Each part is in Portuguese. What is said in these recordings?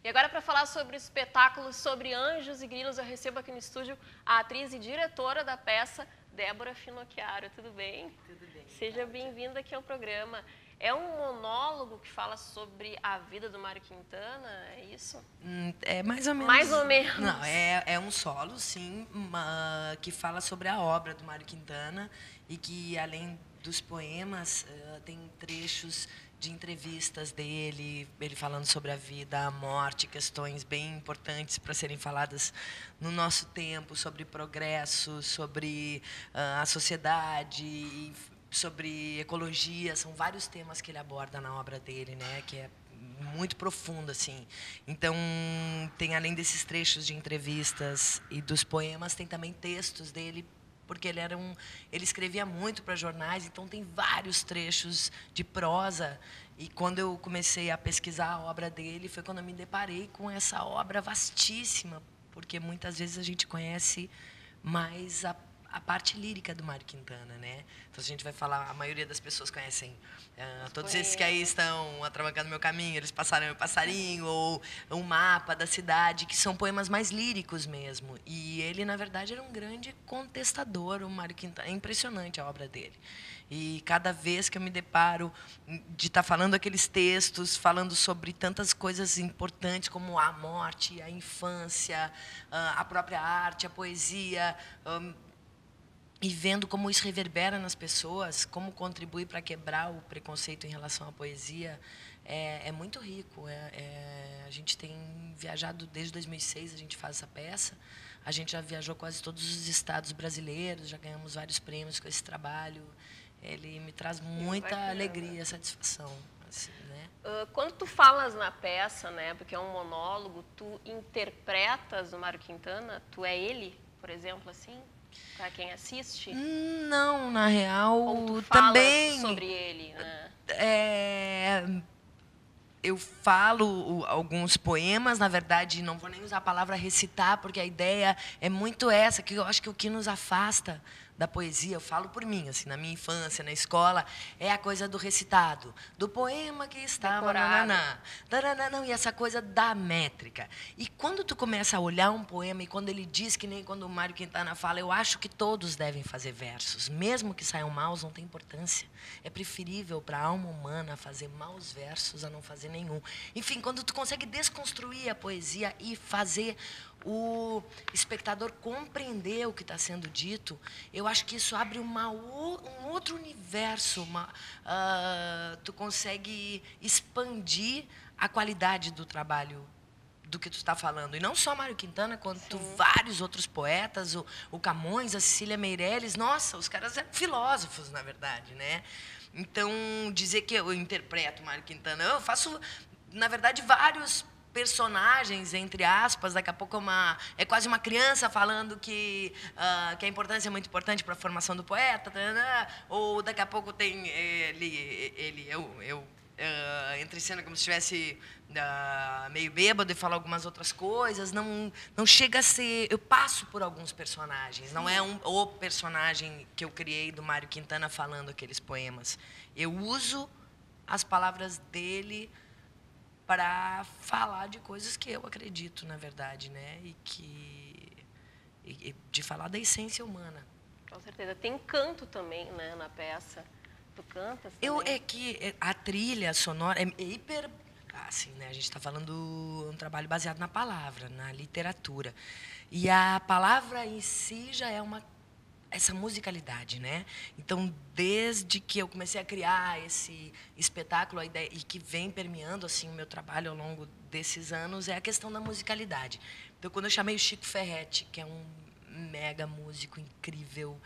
E agora, para falar sobre o espetáculo Sobre Anjos e Grilos, eu recebo aqui no estúdio a atriz e diretora da peça, Débora Finocchiaro. Tudo bem? Tudo bem. Seja bem-vinda aqui ao programa. É um monólogo que fala sobre a vida do Mário Quintana, é isso? É mais ou menos. Mais ou menos. Não, é um solo, sim, que fala sobre a obra do Mário Quintana e que, além dos poemas, tem trechos de entrevistas dele, ele falando sobre a vida, a morte, questões bem importantes para serem faladas no nosso tempo, sobre progresso, sobre a sociedade, sobre ecologia. São vários temas que ele aborda na obra dele, né, que é muito profundo, assim. Então, tem, além desses trechos de entrevistas e dos poemas, tem também textos dele, porque ele escrevia muito para jornais, então tem vários trechos de prosa. E quando eu comecei a pesquisar a obra dele, foi quando eu me deparei com essa obra vastíssima, porque muitas vezes a gente conhece mais a parte lírica do Mário Quintana, né? Então, se a gente vai falar, a maioria das pessoas conhecem todos esses que aí estão atravancando meu caminho, eles passaram meu passarinho, ou um mapa da cidade, que são poemas mais líricos mesmo. E ele, na verdade, era um grande contestador, o Mário Quintana. É impressionante a obra dele. E cada vez que eu me deparo de estar falando aqueles textos, falando sobre tantas coisas importantes como a morte, a infância, a própria arte, a poesia, e vendo como isso reverbera nas pessoas, como contribui para quebrar o preconceito em relação à poesia, é muito rico. A gente tem viajado desde 2006, a gente faz essa peça. A gente já viajou quase todos os estados brasileiros, já ganhamos vários prêmios com esse trabalho. Ele me traz muita alegria, satisfação. Assim, né? Quando tu falas na peça, né, porque é um monólogo, tu interpretas o Mário Quintana? Tu é ele, por exemplo, assim? Para quem assiste? Não, na real, ou tu falas também sobre ele, né? Eu falo alguns poemas, na verdade, não vou nem usar a palavra recitar, porque a ideia é muito essa, que eu acho que o que nos afasta da poesia, eu falo por mim, assim, na minha infância, na escola, é a coisa do recitado, do poema que estava não, e essa coisa da métrica. E quando tu começa a olhar um poema, e quando ele diz, que nem quando o Mário Quintana fala, eu acho que todos devem fazer versos, mesmo que saiam maus, não tem importância. É preferível para a alma humana fazer maus versos a não fazer nenhum. Enfim, quando tu consegue desconstruir a poesia e fazer o espectador compreender o que está sendo dito, eu acho que isso abre um outro universo. Tu consegue expandir a qualidade do trabalho do que tu está falando. E não só Mário Quintana, quanto vários outros poetas, o Camões, a Cecília Meirelles. Nossa, os caras eram filósofos, na verdade, né? Então, dizer que eu interpreto Mário Quintana, eu faço, na verdade, vários personagens, entre aspas. Daqui a pouco é quase uma criança falando que a importância é muito importante para a formação do poeta, ou daqui a pouco tem eu entre cena como se estivesse meio bêbado e falar algumas outras coisas. Não chega a ser... Eu passo por alguns personagens. Não é o personagem que eu criei do Mário Quintana falando aqueles poemas. Eu uso as palavras dele para falar de coisas que eu acredito, na verdade, né? E de falar da essência humana. Com certeza. Tem canto também, né, na peça. Tu cantas também? É que a trilha sonora é hiper... Assim, né? A gente está falando um trabalho baseado na palavra, na literatura. E a palavra em si já é essa musicalidade, né? Então, desde que eu comecei a criar esse espetáculo, a ideia, e que vem permeando assim o meu trabalho ao longo desses anos, é a questão da musicalidade. Então, quando eu chamei o Chico Ferretti, que é um mega músico incrível,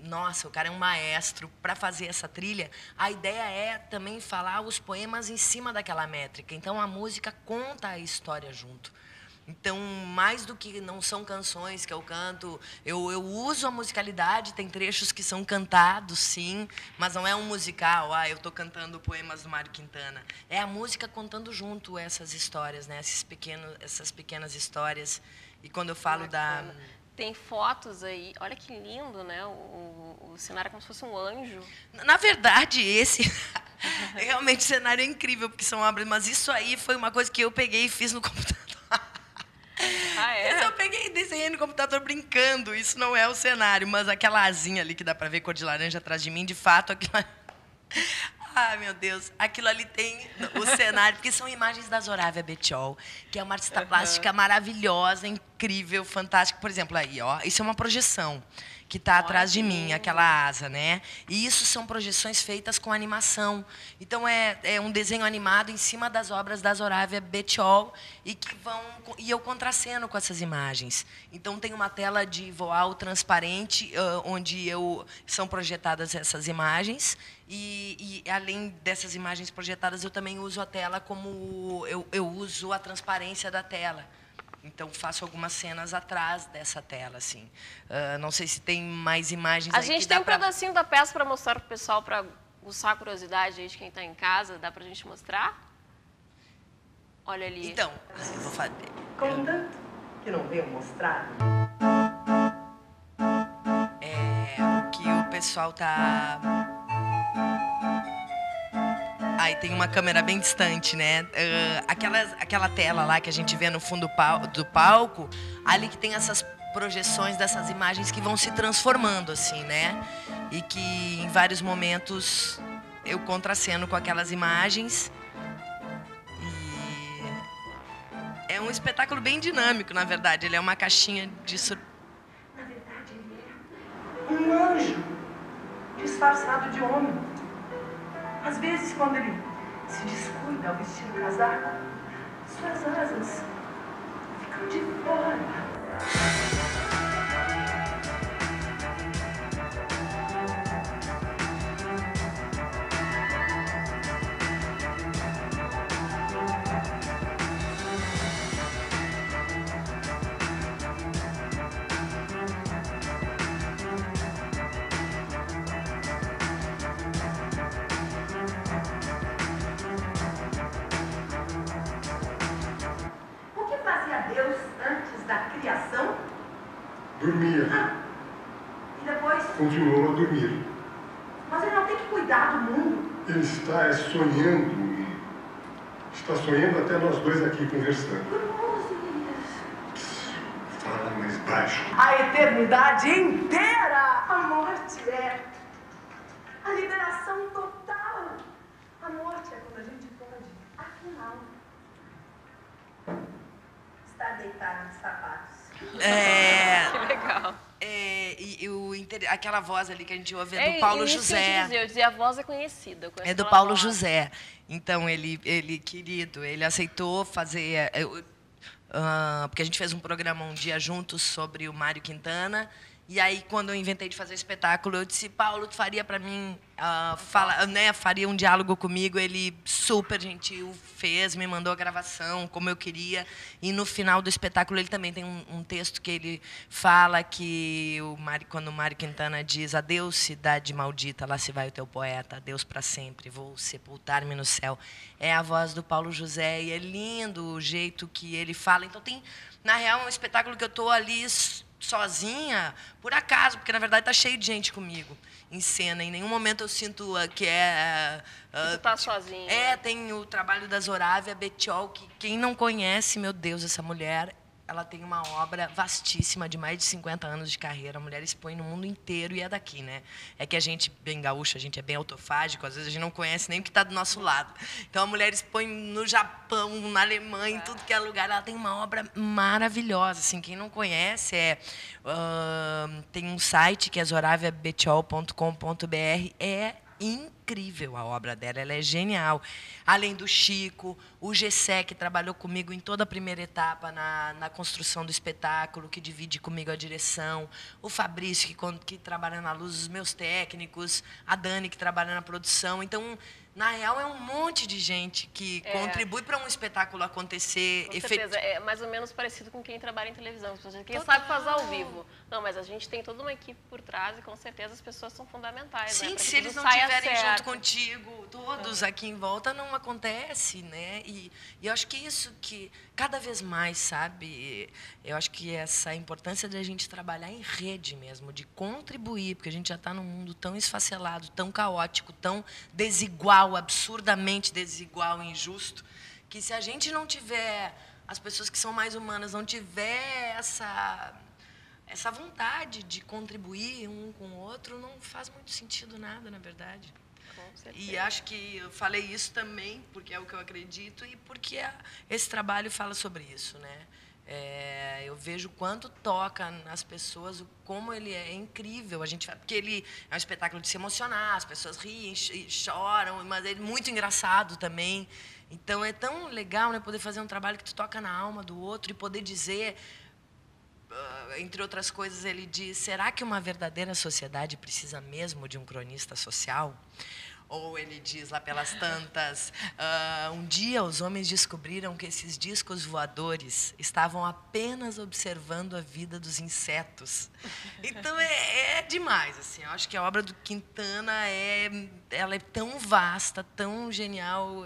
nossa, o cara é um maestro, para fazer essa trilha, a ideia é também falar os poemas em cima daquela métrica. Então, a música conta a história junto. Então, mais do que não são canções que eu canto, eu uso a musicalidade. Tem trechos que são cantados, sim, mas não é um musical, eu estou cantando poemas do Mário Quintana. É a música contando junto essas histórias, né? Essas pequenas histórias. E quando eu falo Tem fotos aí, olha que lindo, né? O cenário é como se fosse um anjo. Na verdade, Realmente o cenário é incrível, porque são obras, mas isso aí foi uma coisa que eu peguei e fiz no computador. Ah, é? Isso eu peguei e desenhei no computador brincando. Isso não é o cenário, mas aquela asinha ali que dá pra ver cor de laranja atrás de mim, de fato, aquilo. Ai, meu Deus. Aquilo ali tem o cenário, porque são imagens da Zorávia Bettiol, que é uma artista plástica maravilhosa, incrível, fantástica. Por exemplo, aí, ó, isso é uma projeção que está atrás de mim, aquela asa, né? E isso são projeções feitas com animação. Então, é um desenho animado em cima das obras da Zorávia Bettiol e eu contraceno com essas imagens. Então, tem uma tela de voal transparente, onde são projetadas essas imagens. E, além dessas imagens projetadas, eu também uso a tela como... Eu uso a transparência da tela. Então, faço algumas cenas atrás dessa tela, assim. Não sei se tem mais imagens aí. A gente tem um pedacinho da peça para mostrar para o pessoal, para aguçar a curiosidade aí de quem está em casa. Dá para a gente mostrar? Olha ali. Então, eu vou fazer. Contanto que não venham mostrar. O que o pessoal tá... Aí tem uma câmera bem distante, né? Aquela tela lá que a gente vê no fundo do palco, ali que tem essas projeções dessas imagens que vão se transformando, assim, né? E que em vários momentos eu contraceno com aquelas imagens. E é um espetáculo bem dinâmico, na verdade. Ele é uma caixinha de surpresa. Na verdade, ele é um anjo disfarçado de homem. Às vezes, quando ele se descuida ao vestir o casaco, suas asas ficam de fora. Deus antes da criação? Dormia. E depois? Continuou a dormir. Mas ele não tem que cuidar do mundo. Ele está sonhando. Está sonhando até nós dois aqui conversando. Fala mais baixo. A eternidade inteira! A morte é a liberação total. A morte é quando a gente pode, afinal, estar deitado de sapatos. Que legal. Aquela voz ali que a gente ouve é do Paulo José. Eu dizia, a voz é conhecida. É do Paulo José. Então, ele, querido, ele aceitou fazer... porque a gente fez um programa um dia juntos sobre o Mário Quintana. E aí, quando eu inventei de fazer o espetáculo, eu disse, Paulo, tu faria para mim, faria um diálogo comigo. Ele, super gentil, fez, me mandou a gravação, como eu queria. E no final do espetáculo, ele também tem um texto que ele fala que, quando o Mário Quintana diz, adeus, cidade maldita, lá se vai o teu poeta, adeus para sempre, vou sepultar-me no céu. É a voz do Paulo José, e é lindo o jeito que ele fala. Então, na real, um espetáculo que eu estou ali sozinha, por acaso, porque na verdade está cheio de gente comigo em cena. Em nenhum momento eu sinto que é... tu tá sozinha. Tem o trabalho da Zorávia Bettiol, que quem não conhece, meu Deus, essa mulher, ela tem uma obra vastíssima de mais de 50 anos de carreira. A mulher expõe no mundo inteiro e é daqui, né? É que a gente, bem gaúcha, a gente é bem autofágico, às vezes a gente não conhece nem o que está do nosso lado. Então, a mulher expõe no Japão, na Alemanha, em tudo que é lugar. Ela tem uma obra maravilhosa. Assim, quem não conhece, tem um site que é zoraviabettiol.com.br. É incrível a obra dela, ela é genial. Além do Chico, o Gessé, que trabalhou comigo em toda a primeira etapa na construção do espetáculo, que divide comigo a direção, o Fabrício, que trabalha na luz, os meus técnicos, a Dani, que trabalha na produção. Então, na real, é um monte de gente que contribui para um espetáculo acontecer. Com certeza, é mais ou menos parecido com quem trabalha em televisão. Quem sabe fazer ao vivo. Não, mas a gente tem toda uma equipe por trás e com certeza as pessoas são fundamentais. Sim, né? se eles não estiverem junto contigo, todos aqui em volta, não acontece, né? E eu acho que isso que cada vez mais, sabe? Eu acho que essa importância de a gente trabalhar em rede mesmo, de contribuir, porque a gente já está num mundo tão esfacelado, tão caótico, tão desigual desigual, absurdamente desigual e injusto, que se a gente não tiver, as pessoas que são mais humanas, não tiver essa vontade de contribuir um com o outro, não faz muito sentido nada, na verdade. Com certeza. E acho que eu falei isso também, porque é o que eu acredito e porque esse trabalho fala sobre isso, né? Eu vejo quanto toca nas pessoas, como ele é incrível. Porque ele é um espetáculo de se emocionar, as pessoas riem, choram, mas ele é muito engraçado também. Então é tão legal, né, poder fazer um trabalho que tu toca na alma do outro e poder dizer, entre outras coisas, ele diz: será que uma verdadeira sociedade precisa mesmo de um cronista social? Ou ele diz lá pelas tantas, um dia os homens descobriram que esses discos voadores estavam apenas observando a vida dos insetos. Então é demais, assim. Eu acho que a obra do Quintana ela é tão vasta, tão genial.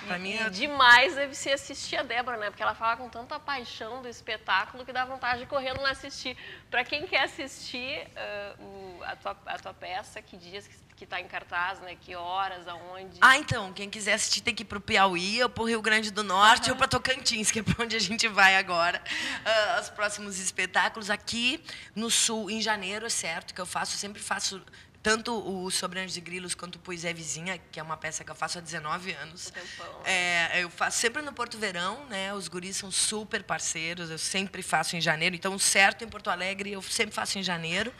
Para mim E demais deve ser assistir a Débora, né? Porque ela fala com tanta paixão do espetáculo que dá vontade de correr lá assistir. Para quem quer assistir a tua peça, que dias que está em cartaz, né? Que horas, aonde? Então, quem quiser assistir tem que ir para o Piauí, ou para o Rio Grande do Norte, ou para Tocantins, que é para onde a gente vai agora. Os próximos espetáculos aqui no Sul, em janeiro, é certo, que eu sempre faço tanto o Sobre Anjos e Grilos quanto o Poesia Vizinha, que é uma peça que eu faço há 19 anos. Eu faço sempre no Porto Verão, né? Os guris são super parceiros, eu sempre faço em janeiro. Então, certo, em Porto Alegre, eu sempre faço em janeiro.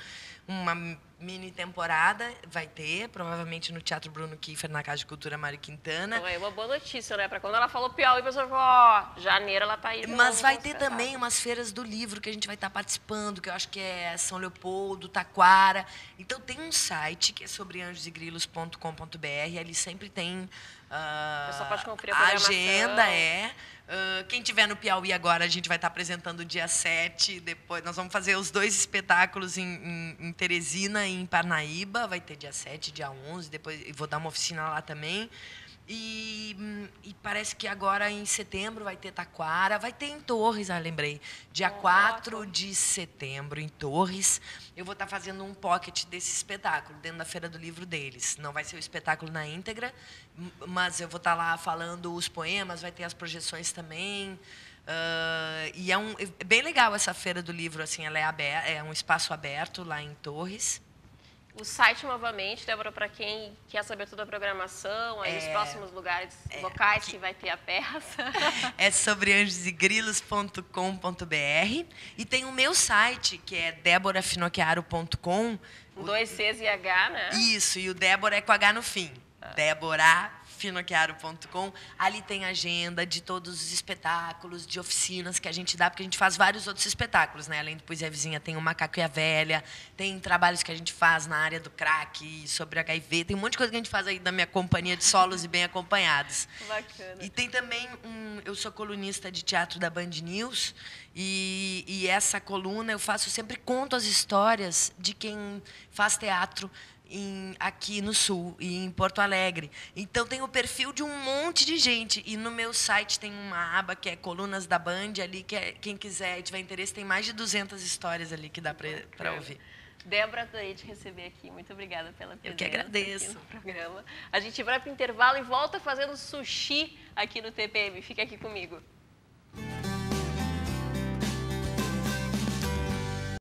Uma mini temporada vai ter, provavelmente no Teatro Bruno Kiefer, na Casa de Cultura Mário Quintana. Então é uma boa notícia, né? Para quando ela falou Piauí, a pessoa falou, janeiro ela tá aí. Mas vai ter também umas feiras do livro que a gente vai estar participando, que eu acho que é São Leopoldo, Taquara. Então tem um site que é sobreanjosegrilos.com.br, ali sempre tem pessoa pode conferir a agenda. Quem estiver no Piauí agora, a gente vai estar apresentando dia 7. Depois nós vamos fazer os 2 espetáculos em Teresina e em Parnaíba. Vai ter dia 7, dia 11. Depois vou dar uma oficina lá também. E parece que agora em setembro vai ter Taquara. Vai ter em Torres, lembrei. Dia 4 de setembro, em Torres. Eu vou estar fazendo um pocket desse espetáculo, dentro da Feira do Livro deles. Não vai ser o espetáculo na íntegra, mas eu vou estar lá falando os poemas, vai ter as projeções também. E é bem legal essa Feira do Livro, assim, ela é um espaço aberto lá em Torres. O site, novamente, Débora, para quem quer saber toda a programação, aí os próximos locais que vai ter a peça. É sobreanjosegrilos.com.br. E tem o meu site, que é deborafinochiaro.com. 2 Cs e H, né? Isso, e o Débora é com H no fim. deborafinochiaro.com. Ali tem agenda de todos os espetáculos, de oficinas que a gente dá, porque a gente faz vários outros espetáculos, né? Além do Poesia Vizinha, tem o Macaco e a Velha, tem trabalhos que a gente faz na área do crack, sobre HIV, tem um monte de coisa que a gente faz aí da minha companhia de solos e bem acompanhados. Bacana. E tem também eu sou colunista de teatro da Band News, e essa coluna eu conto as histórias de quem faz teatro aqui no Sul e em Porto Alegre. Então tem o perfil de um monte de gente, e no meu site tem uma aba que é Colunas da Band, ali que quem quiser e tiver interesse, tem mais de 200 histórias ali que dá para ouvir. Débora, adorei te receber aqui. Muito obrigada pela presença. Eu que agradeço. Aqui no programa. A gente vai para o intervalo e volta fazendo sushi aqui no TPM. Fica aqui comigo.